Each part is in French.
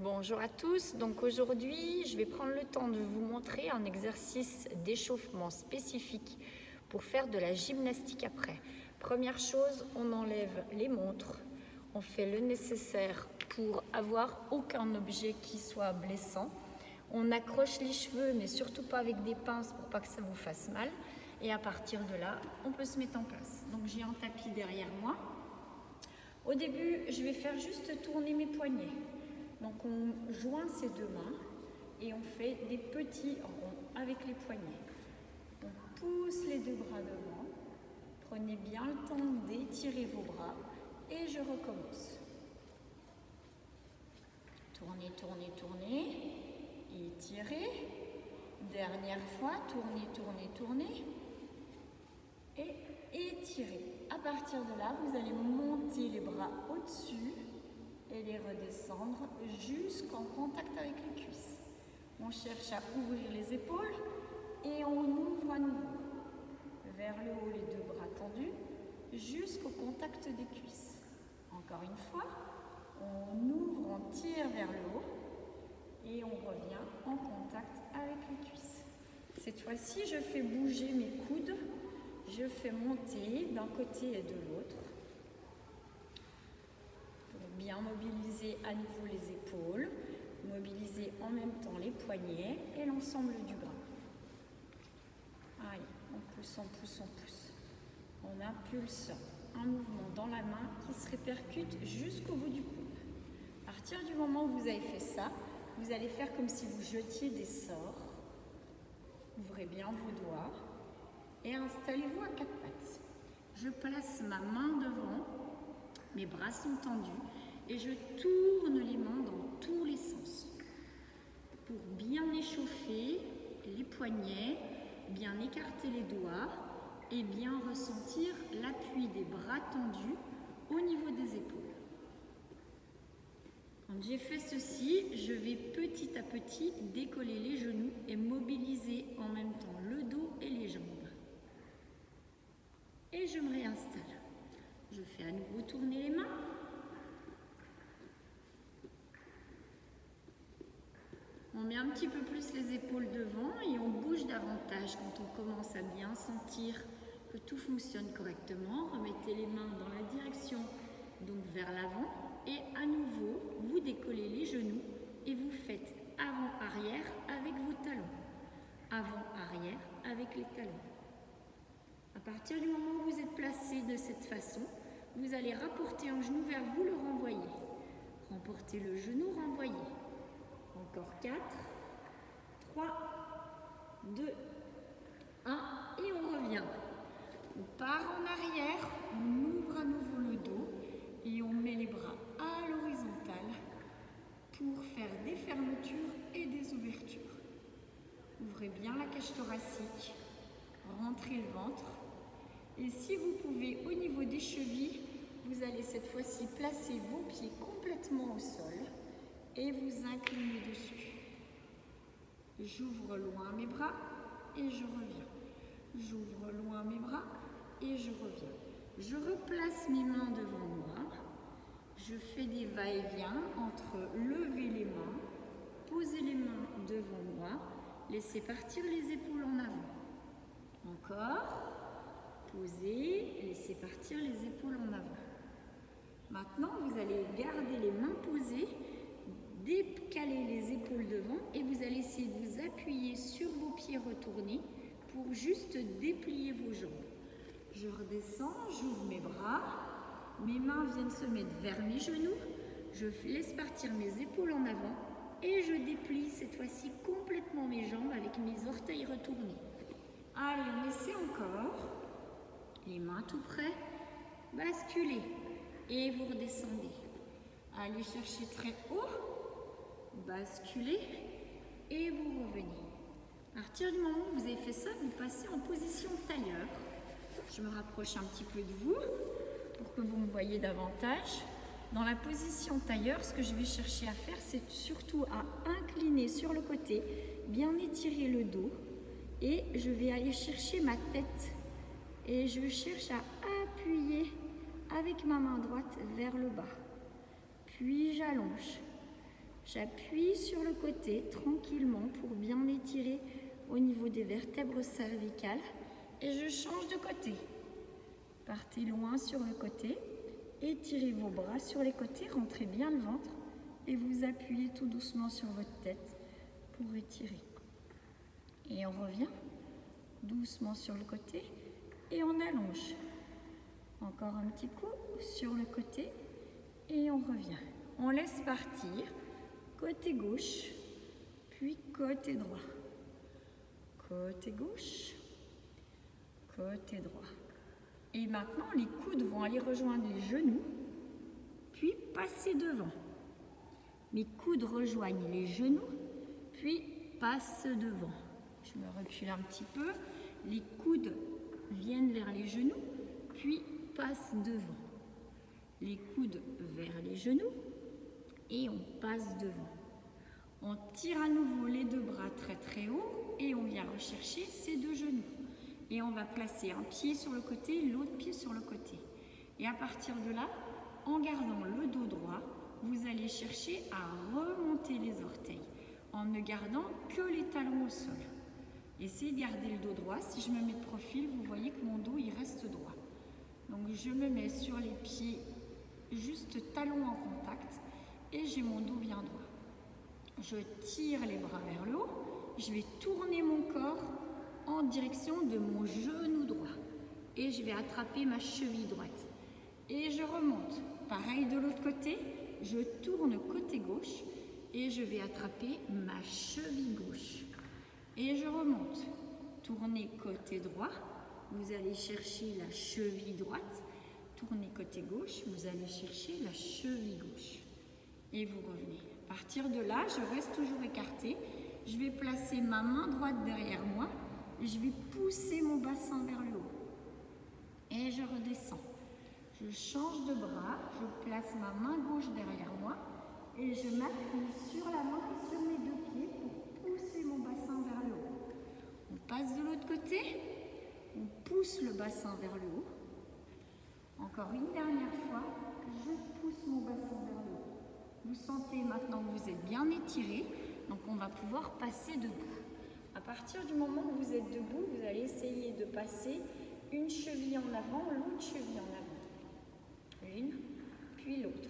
Bonjour à tous, donc aujourd'hui je vais prendre le temps de vous montrer un exercice d'échauffement spécifique pour faire de la gymnastique après. Première chose, on enlève les montres, on fait le nécessaire pour avoir aucun objet qui soit blessant. On accroche les cheveux mais surtout pas avec des pinces pour pas que ça vous fasse mal. Et à partir de là, on peut se mettre en place. Donc j'ai un tapis derrière moi. Au début, je vais faire juste tourner mes poignets. Donc on joint ses deux mains et on fait des petits ronds avec les poignets. On pousse les deux bras devant. Prenez bien le temps d'étirer vos bras et je recommence. Tournez, tournez, tournez. Étirez. Dernière fois, tournez, tournez, tournez. Et étirez. À partir de là, vous allez monter les bras au-dessus et les redescendre jusqu'en contact avec les cuisses. On cherche à ouvrir les épaules et on ouvre à nouveau. Vers le haut, les deux bras tendus jusqu'au contact des cuisses. Encore une fois, on ouvre, on tire vers le haut et on revient en contact avec les cuisses. Cette fois-ci, je fais bouger mes coudes, je fais monter d'un côté et de l'autre. Bien mobiliser à nouveau les épaules, mobiliser en même temps les poignets et l'ensemble du bras. Allez, on pousse, on pousse, on pousse. On impulse un mouvement dans la main qui se répercute jusqu'au bout du coude. À partir du moment où vous avez fait ça, vous allez faire comme si vous jetiez des sorts. Ouvrez bien vos doigts et installez-vous à quatre pattes. Je place ma main devant, mes bras sont tendus. Et je tourne les mains dans tous les sens pour bien échauffer les poignets, bien écarter les doigts et bien ressentir l'appui des bras tendus au niveau des épaules. Quand j'ai fait ceci, je vais petit à petit décoller les genoux et mobiliser en même temps le dos et les jambes. Et je me réinstalle. Je fais à nouveau tourner les mains. On met un petit peu plus les épaules devant et on bouge davantage quand on commence à bien sentir que tout fonctionne correctement. Remettez les mains dans la direction, donc vers l'avant. Et à nouveau, vous décollez les genoux et vous faites avant-arrière avec vos talons. Avant-arrière avec les talons. À partir du moment où vous êtes placé de cette façon, vous allez rapporter un genou vers vous, le renvoyer. Remportez le genou, renvoyez. Encore 4, 3, 2, 1 et on revient. On part en arrière, on ouvre à nouveau le dos et on met les bras à l'horizontale pour faire des fermetures et des ouvertures. Ouvrez bien la cage thoracique, rentrez le ventre et si vous pouvez au niveau des chevilles, vous allez cette fois-ci placer vos pieds complètement au sol et vous inclinez dessus. J'ouvre loin mes bras et je reviens. J'ouvre loin mes bras et je reviens. Je replace mes mains devant moi. Je fais des va-et-vient entre lever les mains, poser les mains devant moi, laisser partir les épaules en avant. Encore. Poser, laisser partir les épaules en avant. Maintenant, vous allez garder les mains posées, décaler les épaules devant et vous allez essayer de vous appuyer sur vos pieds retournés pour juste déplier vos jambes. Je redescends, j'ouvre mes bras, mes mains viennent se mettre vers mes genoux, je laisse partir mes épaules en avant et je déplie cette fois-ci complètement mes jambes avec mes orteils retournés. Allez, on essaie encore. Les mains tout près, basculez et vous redescendez. Allez chercher très haut, basculez et vous revenez. À partir du moment où vous avez fait ça, vous passez en position tailleur. Je me rapproche un petit peu de vous pour que vous me voyez davantage. Dans la position tailleur, ce que je vais chercher à faire, c'est surtout à incliner sur le côté, bien étirer le dos et je vais aller chercher ma tête et je cherche à appuyer avec ma main droite vers le bas. Puis j'allonge. J'appuie sur le côté tranquillement pour bien étirer au niveau des vertèbres cervicales et je change de côté. Partez loin sur le côté, étirez vos bras sur les côtés, rentrez bien le ventre et vous appuyez tout doucement sur votre tête pour étirer. Et on revient doucement sur le côté et on allonge. Encore un petit coup sur le côté et on revient. On laisse partir côté gauche, puis côté droit. Côté gauche, côté droit. Et maintenant, les coudes vont aller rejoindre les genoux, puis passer devant. Mes coudes rejoignent les genoux, puis passent devant. Je me recule un petit peu. Les coudes viennent vers les genoux, puis passent devant. Les coudes vers les genoux et on passe devant. On tire à nouveau les deux bras très très haut et on vient rechercher ces deux genoux. Et on va placer un pied sur le côté, l'autre pied sur le côté. Et à partir de là, en gardant le dos droit, vous allez chercher à remonter les orteils en ne gardant que les talons au sol. Essayez de garder le dos droit. Si je me mets de profil, vous voyez que mon dos il reste droit. Donc je me mets sur les pieds, juste talons en contact et j'ai mon dos bien droit. Je tire les bras vers le haut, je vais tourner mon corps en direction de mon genou droit et je vais attraper ma cheville droite et je remonte. Pareil de l'autre côté, je tourne côté gauche et je vais attraper ma cheville gauche et je remonte. Tournez côté droit, vous allez chercher la cheville droite. Tournez côté gauche, vous allez chercher la cheville gauche et vous revenez. À partir de là, je reste toujours écartée. Je vais placer ma main droite derrière moi. Je vais pousser mon bassin vers le haut. Et je redescends. Je change de bras. Je place ma main gauche derrière moi. Et je m'appuie sur la main et sur mes deux pieds pour pousser mon bassin vers le haut. On passe de l'autre côté. On pousse le bassin vers le haut. Encore une dernière fois. Je pousse mon bassin vers le haut. Vous sentez maintenant que vous êtes bien étiré. Donc on va pouvoir passer debout. À partir du moment où vous êtes debout, vous allez essayer de passer une cheville en avant, l'autre cheville en avant. L'une, puis l'autre.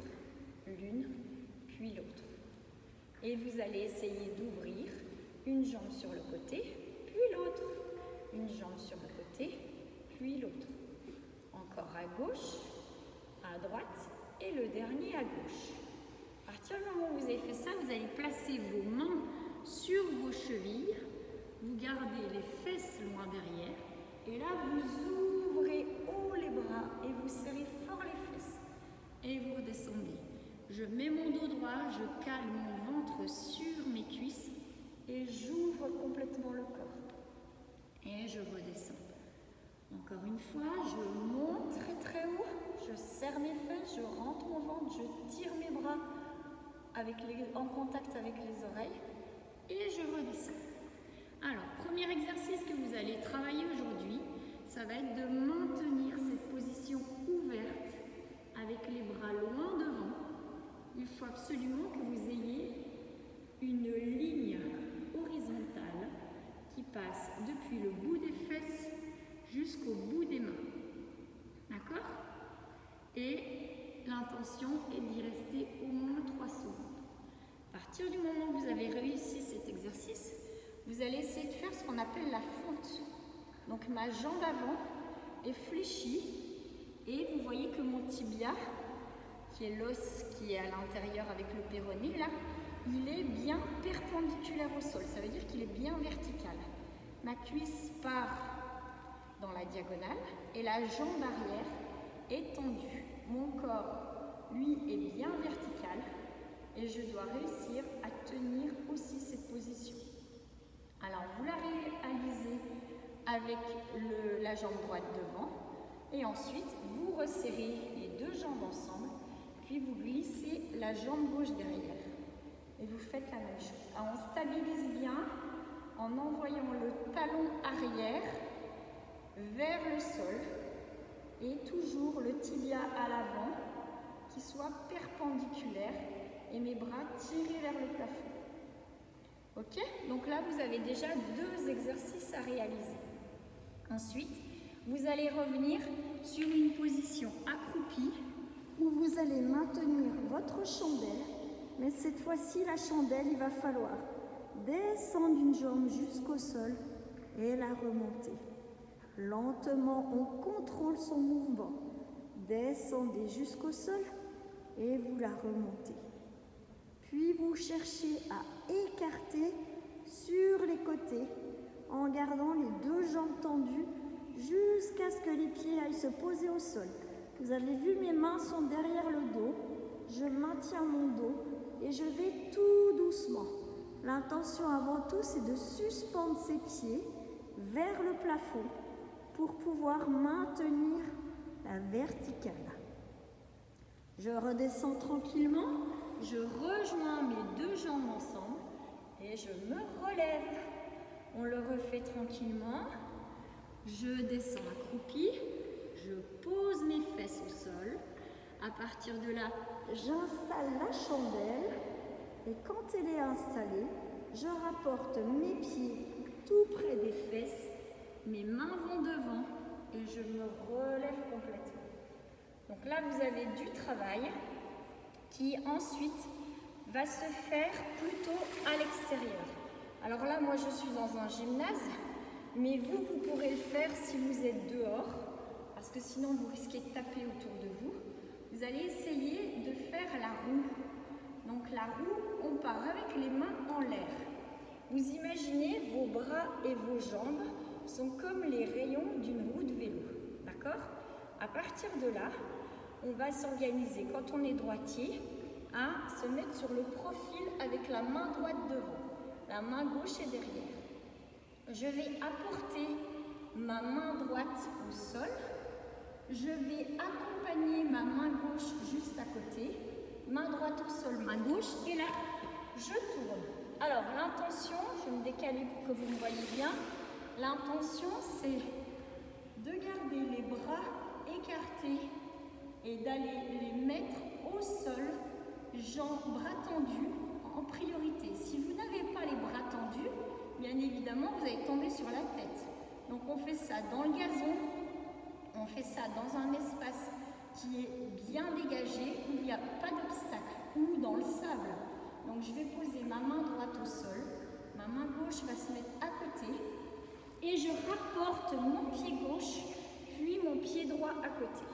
L'une, puis l'autre. Et vous allez essayer d'ouvrir une jambe sur le côté, puis l'autre. Une jambe sur le côté, puis l'autre. Encore à gauche, à droite et le dernier à gauche. À partir du moment où vous avez fait ça, vous allez placer vos mains sur vos chevilles. Vous gardez les fesses loin derrière et là vous ouvrez haut les bras et vous serrez fort les fesses et vous redescendez. Je mets mon dos droit, je cale mon ventre sur mes cuisses et j'ouvre complètement le corps et je redescends. Encore une fois, je monte très très haut, je serre mes fesses, je rentre mon ventre, je tire mes bras en contact avec les oreilles et je redescends. Alors, premier exercice que vous allez travailler aujourd'hui, ça va être de maintenir cette position ouverte avec les bras loin devant. Il faut absolument que vous ayez une ligne horizontale qui passe depuis le bout des fesses jusqu'au bout des mains. D'accord? Et l'intention est d'y rester au moins 3 secondes. À partir du moment où vous avez réussi cet exercice, vous allez essayer de faire ce qu'on appelle la fente. Donc ma jambe avant est fléchie et vous voyez que mon tibia, qui est l'os qui est à l'intérieur avec le péroné, là, il est bien perpendiculaire au sol. Ça veut dire qu'il est bien vertical. Ma cuisse part dans la diagonale et la jambe arrière est tendue. Mon corps, lui, est bien vertical et je dois réussir à tenir aussi cette position. Alors, vous la réalisez avec la jambe droite devant et ensuite, vous resserrez les deux jambes ensemble puis vous glissez la jambe gauche derrière et vous faites la même chose. Alors, on stabilise bien en envoyant le talon arrière vers le sol et toujours le tibia à l'avant qui soit perpendiculaire et mes bras tirés vers le plafond. Ok? Donc là, vous avez déjà 2 exercices à réaliser. Ensuite, vous allez revenir sur une position accroupie où vous allez maintenir votre chandelle, mais cette fois-ci, la chandelle, il va falloir descendre une jambe jusqu'au sol et la remonter. Lentement, on contrôle son mouvement. Descendez jusqu'au sol et vous la remontez. Puis vous cherchez à écarter sur les côtés en gardant les 2 jambes tendues jusqu'à ce que les pieds aillent se poser au sol. Vous avez vu, mes mains sont derrière le dos. Je maintiens mon dos et je vais tout doucement. L'intention avant tout, c'est de suspendre ses pieds vers le plafond pour pouvoir maintenir la verticale. Je redescends tranquillement, je rejoins mes 2 jambes ensemble et je me relève. On le refait tranquillement. Je descends accroupi, je pose mes fesses au sol. À partir de là, j'installe la chandelle et quand elle est installée, je rapporte mes pieds tout près des fesses, mes mains vont devant et je me relève complètement. Donc là, vous avez du travail qui ensuite va se faire plutôt à l'extérieur. Alors là, moi, je suis dans un gymnase, mais vous pourrez le faire si vous êtes dehors, parce que sinon, vous risquez de taper autour de vous. Vous allez essayer de faire la roue. Donc la roue, on part avec les mains en l'air. Vous imaginez, vos bras et vos jambes sont comme les rayons d'une roue de vélo. D'accord? À partir de là, on va s'organiser, quand on est droitier, à se mettre sur le profil avec la main droite devant. La main gauche est derrière. Je vais apporter ma main droite au sol. Je vais accompagner ma main gauche juste à côté. Main droite au sol, main gauche. Et là, je tourne. Alors, l'intention, je vais me décaler pour que vous me voyez bien. L'intention, c'est de garder les bras écartés et d'aller les mettre au sol, bras tendus en priorité. Si vous n'avez pas les bras tendus, bien évidemment, vous allez tomber sur la tête. Donc, on fait ça dans le gazon, on fait ça dans un espace qui est bien dégagé, où il n'y a pas d'obstacle, ou dans le sable. Donc, je vais poser ma main droite au sol, ma main gauche va se mettre à côté, et je rapporte mon pied gauche, puis mon pied droit à côté.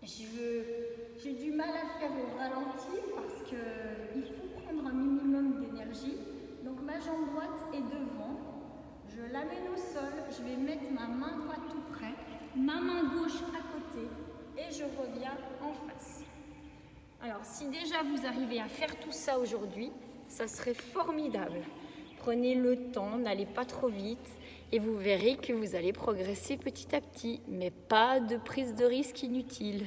J'ai du mal à faire au ralenti parce qu'il faut prendre un minimum d'énergie. Donc ma jambe droite est devant, je l'amène au sol, je vais mettre ma main droite tout près, ma main gauche à côté et je reviens en face. Alors si déjà vous arrivez à faire tout ça aujourd'hui, ça serait formidable. Prenez le temps, n'allez pas trop vite et vous verrez que vous allez progresser petit à petit, mais pas de prise de risque inutile.